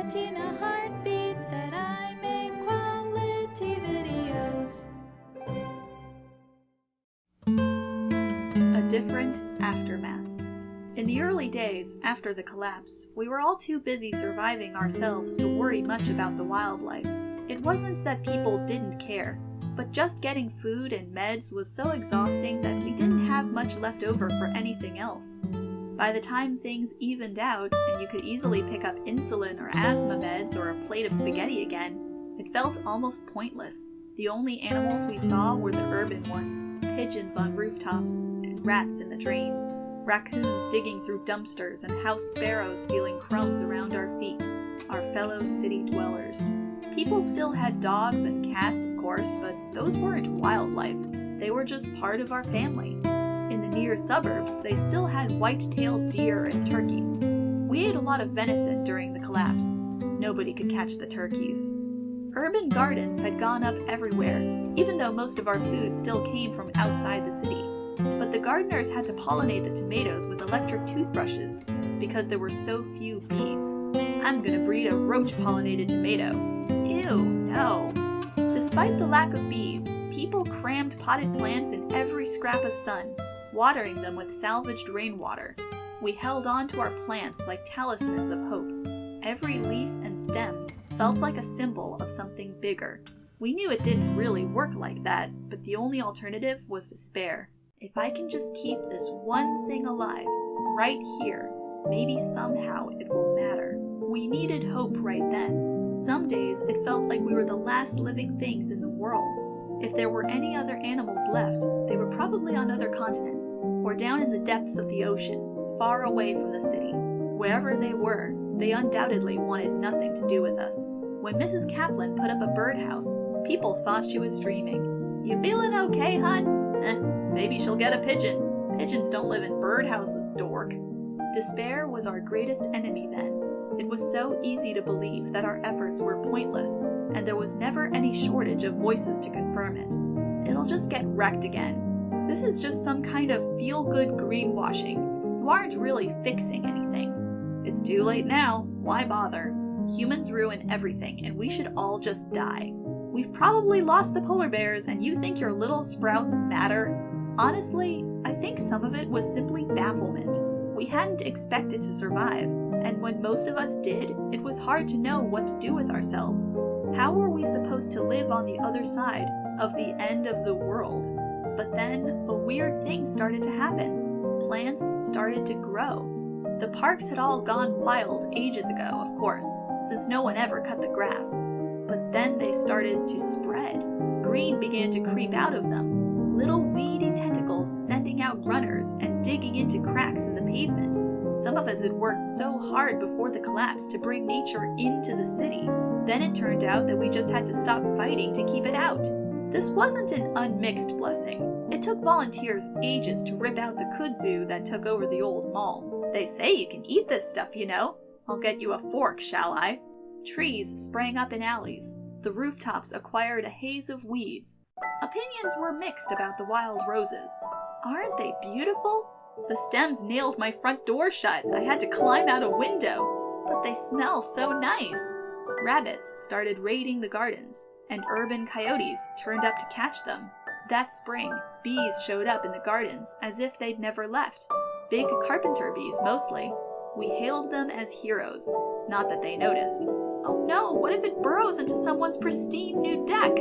thought in a heartbeat that I make quality videos. A different aftermath. In the early days after the collapse, we were all too busy surviving ourselves to worry much about the wildlife. It wasn't that people didn't care, but just getting food and meds was so exhausting that we didn't have much left over for anything else. By the time things evened out and you could easily pick up insulin or asthma meds or a plate of spaghetti again, it felt almost pointless. The only animals we saw were the urban ones, pigeons on rooftops and rats in the drains, raccoons digging through dumpsters and house sparrows stealing crumbs around our feet, our fellow city dwellers. People still had dogs and cats, of course, but those weren't wildlife. They were just part of our family. In the near suburbs, they still had white-tailed deer and turkeys. We ate a lot of venison during the collapse. Nobody could catch the turkeys. Urban gardens had gone up everywhere, even though most of our food still came from outside the city. But the gardeners had to pollinate the tomatoes with electric toothbrushes because there were so few bees. I'm gonna breed a roach-pollinated tomato. Ew, no. Despite the lack of bees, people crammed potted plants in every scrap of sun, watering them with salvaged rainwater. We held on to our plants like talismans of hope. Every leaf and stem felt like a symbol of something bigger. We knew it didn't really work like that, but the only alternative was despair. If I can just keep this one thing alive, right here, maybe somehow it will matter. We needed hope right then. Some days it felt like we were the last living things in the world. If there were any other animals left, they were probably on other continents, or down in the depths of the ocean, far away from the city. Wherever they were, they undoubtedly wanted nothing to do with us. When Mrs. Kaplan put up a birdhouse, people thought she was dreaming. You feeling okay, hun? Maybe she'll get a pigeon. Pigeons don't live in birdhouses, dork. Despair was our greatest enemy then. It was so easy to believe that our efforts were pointless, and there was never any shortage of voices to confirm it. It'll just get wrecked again. This is just some kind of feel-good greenwashing. You aren't really fixing anything. It's too late now. Why bother? Humans ruin everything, and we should all just die. We've probably lost the polar bears, and you think your little sprouts matter? Honestly, I think some of it was simply bafflement. We hadn't expected to survive, and when most of us did, it was hard to know what to do with ourselves. How were we supposed to live on the other side of the end of the world? But then, a weird thing started to happen. Plants started to grow. The parks had all gone wild ages ago, of course, since no one ever cut the grass. But then they started to spread. Green began to creep out of them. Little weedy tentacles sending out runners and digging into cracks in the pavement. Some of us had worked so hard before the collapse to bring nature into the city. Then it turned out that we just had to stop fighting to keep it out. This wasn't an unmixed blessing. It took volunteers ages to rip out the kudzu that took over the old mall. They say you can eat this stuff, you know. I'll get you a fork, shall I? Trees sprang up in alleys. The rooftops acquired a haze of weeds. Opinions were mixed about the wild roses. Aren't they beautiful? The stems nailed my front door shut. I had to climb out a window. But they smell so nice. Rabbits started raiding the gardens, and urban coyotes turned up to catch them. That spring, bees showed up in the gardens as if they'd never left. Big carpenter bees, mostly. We hailed them as heroes. Not that they noticed. Oh no, what if it burrows into someone's pristine new deck?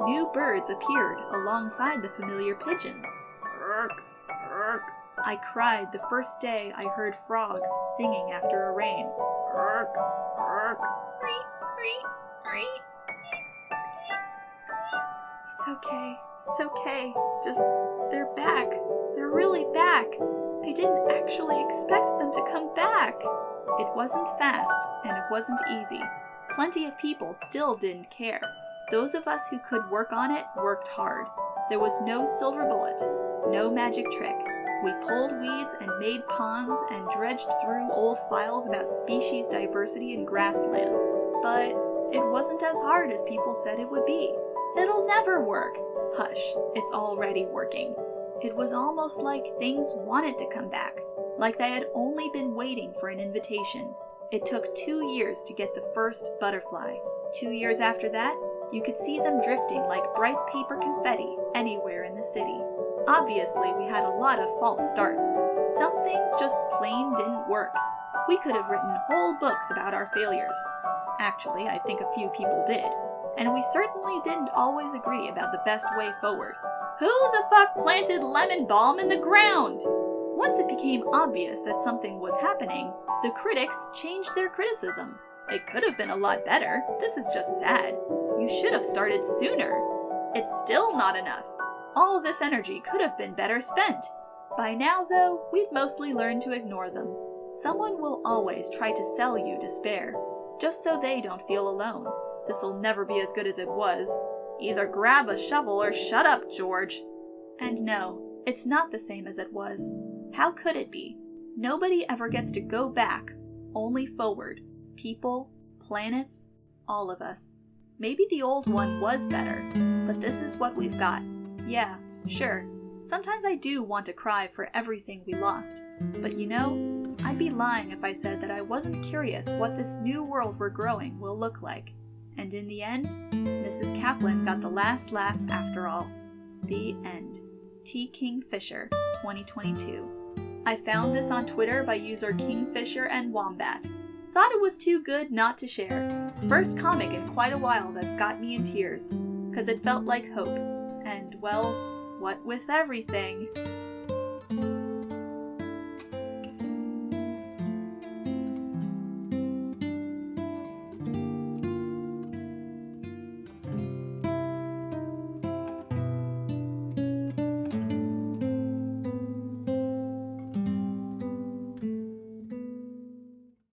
New birds appeared alongside the familiar pigeons. I cried the first day I heard frogs singing after a rain. It's okay. Just, they're back. They're really back. I didn't actually expect them to come back. It wasn't fast, and it wasn't easy. Plenty of people still didn't care. Those of us who could work on it worked hard. There was no silver bullet, no magic trick. We pulled weeds and made ponds and dredged through old files about species diversity in grasslands. But it wasn't as hard as people said it would be. It'll never work. Hush, it's already working. It was almost like things wanted to come back, like they had only been waiting for an invitation. It took 2 years to get the first butterfly. 2 years after that, you could see them drifting like bright paper confetti anywhere in the city. Obviously, we had a lot of false starts. Some things just plain didn't work. We could have written whole books about our failures. Actually, I think a few people did. And we certainly didn't always agree about the best way forward. Who the fuck planted lemon balm in the ground? Once it became obvious that something was happening, the critics changed their criticism. It could have been a lot better. This is just sad. You should have started sooner. It's still not enough. All this energy could have been better spent. By now, though, we'd mostly learned to ignore them. Someone will always try to sell you despair, just so they don't feel alone. This'll never be as good as it was. Either grab a shovel or shut up, George. And no, it's not the same as it was. How could it be? Nobody ever gets to go back, only forward. People, planets, all of us. Maybe the old one was better, but this is what we've got. Yeah, sure. Sometimes I do want to cry for everything we lost. But you know, I'd be lying if I said that I wasn't curious what this new world we're growing will look like. And in the end, Mrs. Kaplan got the last laugh after all. The end. T. Kingfisher, 2022. I found this on Twitter by user Kingfisher and Wombat. Thought it was too good not to share. First comic in quite a while that's got me in tears, 'cause it felt like hope. And, well, what with everything,